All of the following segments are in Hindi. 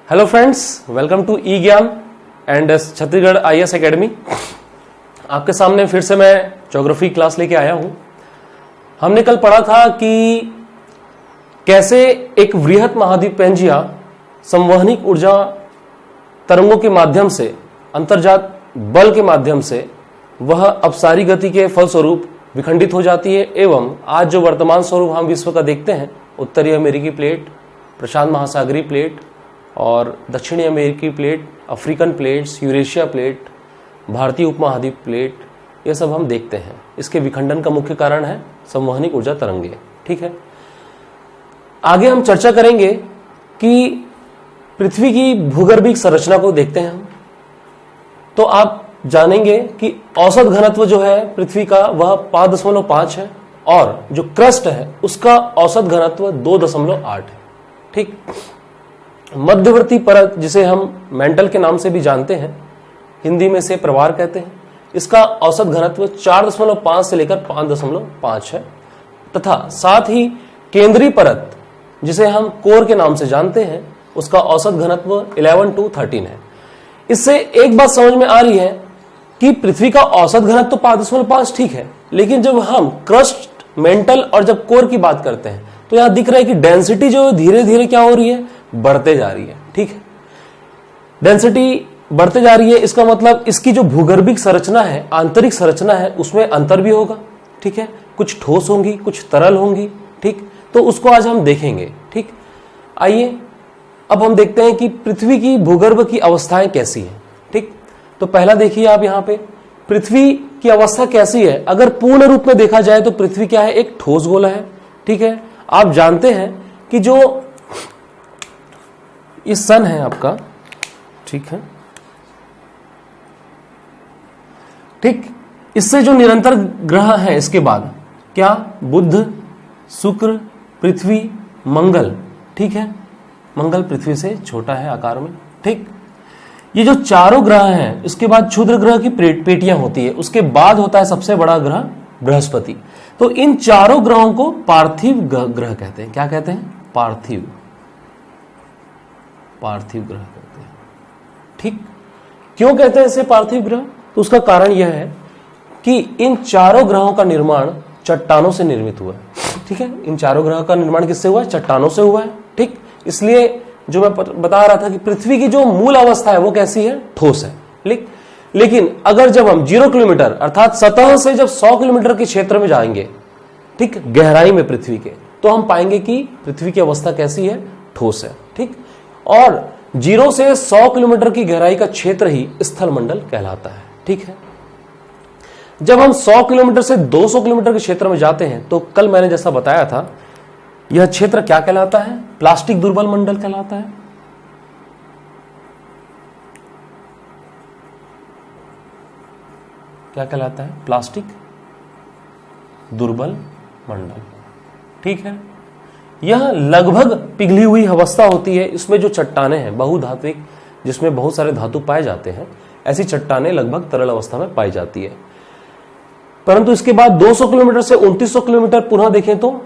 हेलो फ्रेंड्स, वेलकम टू ई ज्ञान एंड छत्तीसगढ़ आईएएस एकेडमी। आपके सामने फिर से मैं ज्योग्राफी क्लास लेके आया हूं। हमने कल पढ़ा था कि कैसे एक वृहत महाद्वीप पेंजिया संवहनिक ऊर्जा तरंगों के माध्यम से, अंतर्जात बल के माध्यम से वह अपसारी गति के फलस्वरूप विखंडित हो जाती है एवं आज जो वर्तमान स्वरूप हम विश्व का देखते हैं, उत्तरी अमेरिकी प्लेट, प्रशांत महासागरीय प्लेट और दक्षिणी अमेरिकी plate, African plates, Eurasia plate, भारतीय उपमहाद्वीप प्लेट, ये सब हम देखते हैं। इसके विखंडन का मुख्य कारण है संवहनिक ऊर्जा तरंगे। ठीक है, आगे हम चर्चा करेंगे कि पृथ्वी की भूगर्भिक संरचना को देखते हैं हम, तो आप जानेंगे कि औसत घनत्व जो है पृथ्वी का वह 5.5 है और जो क्रस्ट है उसका औसत घनत्व 2.8 है। ठीक, मध्यवर्ती परत जिसे हम मेंटल के नाम से भी जानते हैं, हिंदी में से प्रवार कहते हैं, इसका औसत घनत्व 4.5 से लेकर 5.5 है तथा साथ ही केंद्रीय परत जिसे हम कोर के नाम से जानते हैं, उसका औसत घनत्व 11 to 13 है। इससे एक बात समझ में आ रही है कि पृथ्वी का औसत घनत्व तो 5.5 ठीक है, लेकिन जब हम क्रस्ट, मेंटल और जब कोर की बात करते हैं तो यहां दिख रहा है कि डेंसिटी जो धीरे धीरे क्या हो रही है, बढ़ते जा रही है। ठीक है, डेंसिटी बढ़ते जा रही है, इसका मतलब इसकी जो भूगर्भिक संरचना है, आंतरिक संरचना है, उसमें अंतर भी होगा। ठीक है, कुछ ठोस होंगी, कुछ तरल होंगी। ठीक, तो उसको आज हम देखेंगे। ठीक, आइए अब हम देखते हैं कि पृथ्वी की भूगर्भ की अवस्थाएं कैसी हैं। ठीक, तो पहला देखिए आप यहां पे पृथ्वी की अवस्था कैसी है। अगर पूर्ण रूप में देखा जाए तो पृथ्वी क्या है, एक ठोस गोला है। ठीक है, आप जानते हैं कि जो ये सन है आपका, ठीक है, ठीक, इससे जो निरंतर ग्रह हैं इसके बाद क्या, बुध, शुक्र, पृथ्वी, मंगल। ठीक है, मंगल पृथ्वी से छोटा है आकार में। ठीक, ये जो चारों ग्रह हैं, इसके बाद क्षुद्र ग्रह की पेटियां होती है, उसके बाद होता है सबसे बड़ा ग्रह बृहस्पति। तो इन चारों ग्रहों को पार्थिव ग्रह कहते हैं। क्या कहते हैं? पार्थिव ग्रह कहते हैं। ठीक, क्यों कहते हैं इसे पार्थिव ग्रह? तो उसका कारण यह है कि इन चारों ग्रहों का निर्माण चट्टानों से निर्मित हुआ है। ठीक है, इन चारों ग्रहों का निर्माण किससे हुआ है? चट्टानों से हुआ है। ठीक, इसलिए जो मैं बता रहा था कि पृथ्वी की जो मूल अवस्था है वो कैसी है? ठोस है। लेकिन अगर जब हम 0 किलोमीटर अर्थात सतह से जब 100 किलोमीटर के क्षेत्र में जाएंगे, ठीक, गहराई में पृथ्वी के, तो हम पाएंगे कि पृथ्वी की अवस्था कैसी है? ठोस है। ठीक, और 0 से 100 किलोमीटर की गहराई का क्षेत्र ही स्थल मंडल कहलाता है। ठीक है, जब हम 100 किलोमीटर से 200 किलोमीटर के क्षेत्र में जाते हैं तो कल मैंने जैसा बताया था, यह क्षेत्र क्या कहलाता है? प्लास्टिक दुर्बल मंडल कहलाता है। क्या कहलाता है? प्लास्टिक दुर्बल मंडल। ठीक है, यह लगभग पिघली हुई अवस्था होती है। इसमें जो चट्टाने हैं बहुधात्विक, जिसमें बहुत सारे धातु पाए जाते हैं, ऐसी चट्टाने लगभग तरल अवस्था में पाई जाती है। परंतु इसके बाद 200 किलोमीटर से 2900 किलोमीटर पुनः देखें तो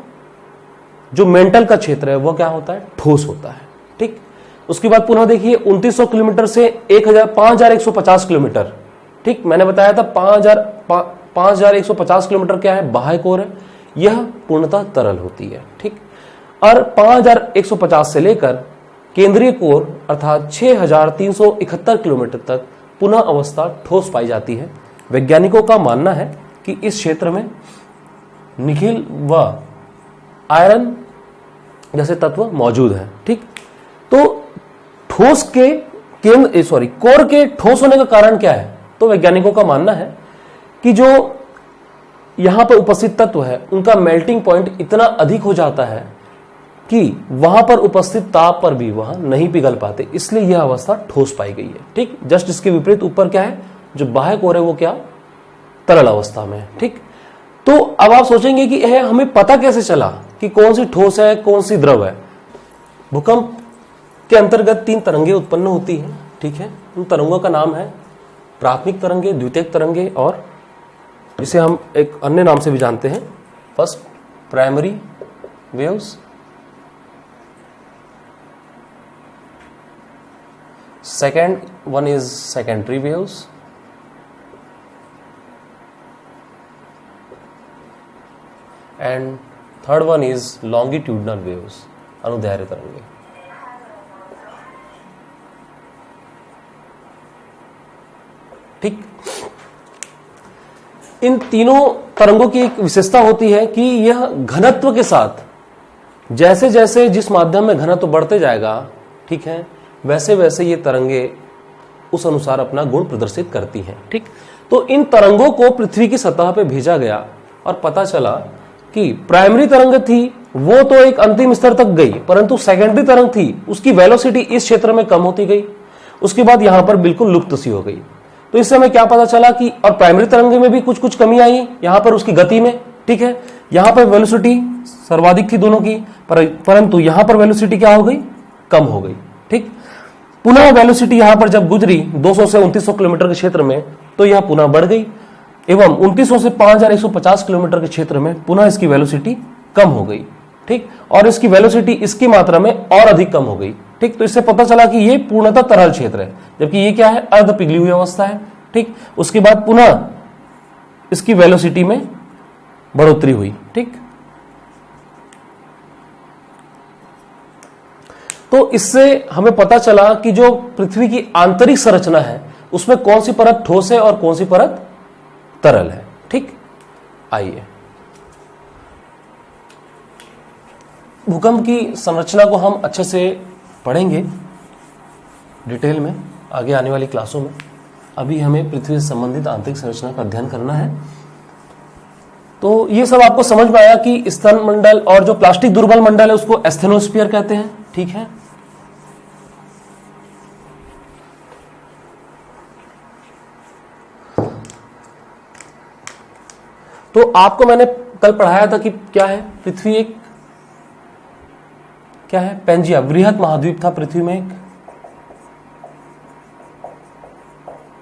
जो मेंटल का क्षेत्र है वो क्या होता है? ठोस होता है। ठीक, उसके बाद पुनः देखिए 2900 किलोमीटर से 5150 किलोमीटर। ठीक, मैंने बताया था 5150 किलोमीटर क्या है? बाह्य कोर है, यह पूर्णतः तरल होती है। ठीक, और 5150 से लेकर केंद्रीय कोर अर्थात 6371 किलोमीटर तक पुनः अवस्था ठोस पाई जाती है। वैज्ञानिकों का मानना है कि इस क्षेत्र में निकिल व आयरन जैसे तत्व मौजूद है। ठीक, तो ठोस के कोर के ठोस होने का कारण क्या है? तो वैज्ञानिकों का मानना है कि जो यहां पर उपस्थित तत्व है उनका मेल्टिंग पॉइंट इतना अधिक हो जाता है कि वहां पर उपस्थित ताप पर भी वह नहीं पिघल पाते, इसलिए यह अवस्था ठोस पाई गई है। ठीक, जस्ट इसके विपरीत ऊपर क्या है? जो बाह्य कोर है वो क्या? तरल अवस्था में है। ठीक, तो अब आप सोचेंगे कि हमें पता कैसे चला कि कौन सी ठोस है, कौन सी द्रव है? भूकंप के अंतर्गत 3 तरंगे उत्पन्न होती हैं। ठीक है, उन तरंगों का नाम है प्राथमिक तरंगे, द्वितीयक तरंगे और इसे हम एक अन्य नाम से भी जानते हैं, first primary waves second one is secondary waves, and third one is longitudinal waves, अनुदैर्घ्य तरंगे। ठीक, इन तीनों तरंगों की एक विशेषता होती है कि यह घनत्व के साथ जैसे जैसे जिस माध्यम में घनत्व बढ़ते जाएगा, ठीक है, वैसे वैसे ये तरंगे उस अनुसार अपना गुण प्रदर्शित करती हैं। ठीक, तो इन तरंगों को पृथ्वी की सतह पे भेजा गया और पता चला कि प्राइमरी तरंग थी वो तो एक अंतिम स्तर तक गई, परंतु सेकेंडरी तरंग थी उसकी वेलोसिटी इस क्षेत्र में कम होती गई, उसके बाद यहां पर बिल्कुल लुप्त सी हो गई। तो इससे हमें क्या पता चला कि और प्राइमरी तरंग में भी कुछ कुछ कमी आई यहां पर उसकी गति में। ठीक है, यहां पर वेलोसिटी सर्वाधिक थी दोनों की, परंतु यहां पर वेलोसिटी क्या हो गई, कम हो गई। ठीक, पुनः वेलोसिटी यहां पर जब गुजरी 200 से 2900 किलोमीटर के क्षेत्र में, तो यह पुनः बढ़ गई एवं 2900 से 5150 किलोमीटर के क्षेत्र में पुनः इसकी वेलोसिटी कम हो गई। ठीक, और इसकी वेलोसिटी इसकी मात्रा में और अधिक कम हो गई। ठीक, तो इससे पता चला कि ये पूर्णतः तरल क्षेत्र है, जबकि ये क्या है, अर्ध पिघली हुई अवस्था है। ठीक, उसके बाद पुनः इसकी वेलोसिटी में बढ़ोतरी हुई। ठीक, तो इससे हमें पता चला कि जो पृथ्वी की आंतरिक संरचना है उसमें कौन सी परत ठोस है और कौन सी परत तरल है। ठीक, आइए भूकंप की संरचना को हम अच्छे से पढ़ेंगे डिटेल में आगे आने वाली क्लासों में। अभी हमें पृथ्वी से संबंधित आंतरिक संरचना का अध्ययन करना है। तो ये सब आपको समझ में आया कि स्तन मंडल और जो प्लास्टिक दुर्बल मंडल है उसको एस्थेनोस्फीयर कहते हैं। ठीक है, तो आपको मैंने कल पढ़ाया था कि क्या है, पृथ्वी एक क्या है, पेंजिया, वृहत महाद्वीप था पृथ्वी में एक,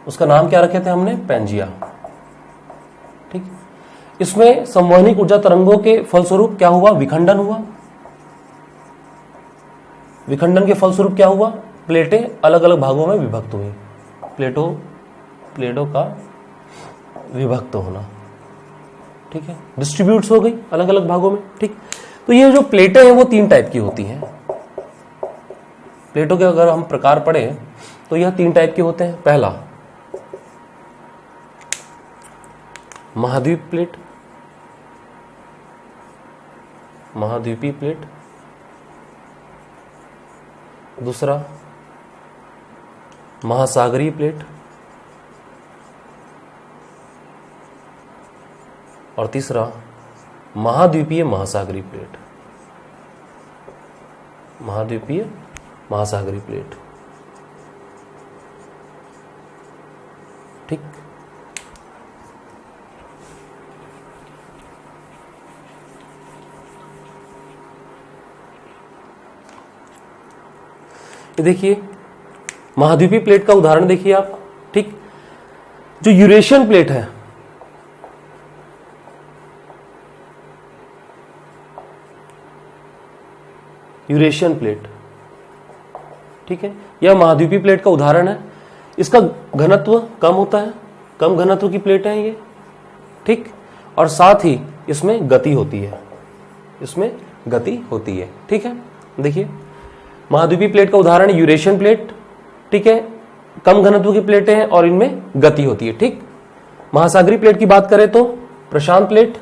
उसका नाम क्या रखे थे हमने, पेंजिया। ठीक, इसमें संवहनिक ऊर्जा तरंगों के फलस्वरूप क्या हुआ, विखंडन हुआ। विखंडन के फलस्वरूप क्या हुआ, प्लेटें अलग अलग भागों में विभक्त हुई, प्लेटों का विभक्त होना। ठीक है, डिस्ट्रीब्यूट्स हो गई अलग अलग भागों में। ठीक, तो ये जो प्लेटें हैं वो 3 टाइप की होती हैं। प्लेटों के अगर हम प्रकार पढ़ें तो यह 3 टाइप के होते हैं। पहला महाद्वीप प्लेट, महाद्वीपीय प्लेट। दूसरा महासागरीय प्लेट, और तीसरा महाद्वीपीय महासागरीय प्लेट, महाद्वीपीय महासागरीय प्लेट। ठीक, ये देखिए महाद्वीपीय प्लेट का उदाहरण देखिए आप। ठीक, जो यूरेशियन प्लेट है, यूरेशियन प्लेट, ठीक है, यह महाद्वीपीय प्लेट का उदाहरण है। इसका घनत्व कम होता है, कम घनत्व की प्लेट है ये। ठीक, और साथ ही इसमें गति होती है, इसमें गति होती है। ठीक है, देखिए महाद्वीपीय प्लेट का उदाहरण यूरेशियन प्लेट। ठीक है, कम घनत्व की प्लेटें हैं और इनमें गति होती है। ठीक, महासागरीय प्लेट की बात करें तो प्रशांत प्लेट,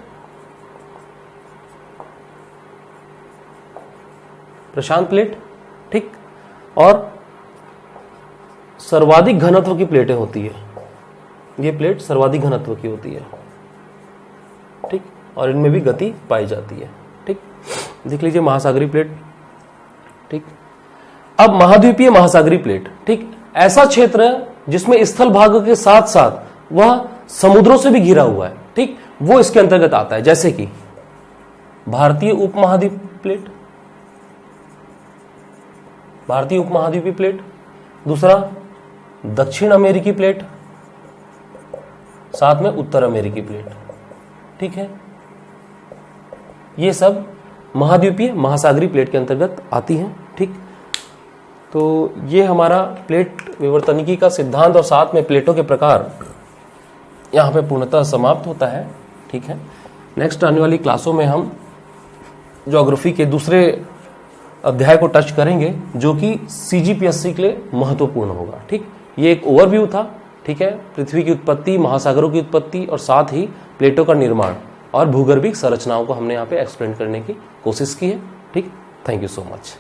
प्रशांत प्लेट। ठीक, और सर्वाधिक घनत्व की प्लेटें होती है, ये प्लेट सर्वाधिक घनत्व की होती है। ठीक, और इनमें भी गति पाई जाती है। ठीक, देख लीजिए महासागरीय प्लेट। ठीक, अब महाद्वीपीय महासागरीय प्लेट। ठीक, ऐसा क्षेत्र जिसमें स्थल भाग के साथ साथ वह समुद्रों से भी घिरा हुआ है। ठीक, वो इसके अंतर्गत आता है, जैसे कि भारतीय उपमहाद्वीप प्लेट, भारतीय उपमहाद्वीपीय प्लेट। दूसरा दक्षिण अमेरिकी प्लेट, साथ में उत्तर अमेरिकी प्लेट। ठीक है, ये सब महाद्वीपीय महासागरीय प्लेट के अंतर्गत आती हैं। ठीक, तो ये हमारा प्लेट विवर्तनिकी का सिद्धांत और साथ में प्लेटों के प्रकार यहाँ पे पूर्णतः समाप्त होता है। ठीक है, नेक्स्ट आने वाली क्लासों में हम ज्योग्राफी के दूसरे अध्याय को टच करेंगे जो कि सीजीपीएससी के लिए महत्वपूर्ण होगा। ठीक, ये एक ओवरव्यू था। ठीक है, पृथ्वी की उत्पत्ति, महासागरों की उत्पत्ति और साथ ही प्लेटों का निर्माण और भूगर्भिक संरचनाओं को हमने यहाँ पे एक्सप्लेन करने की कोशिश की है। ठीक, थैंक यू सो मच।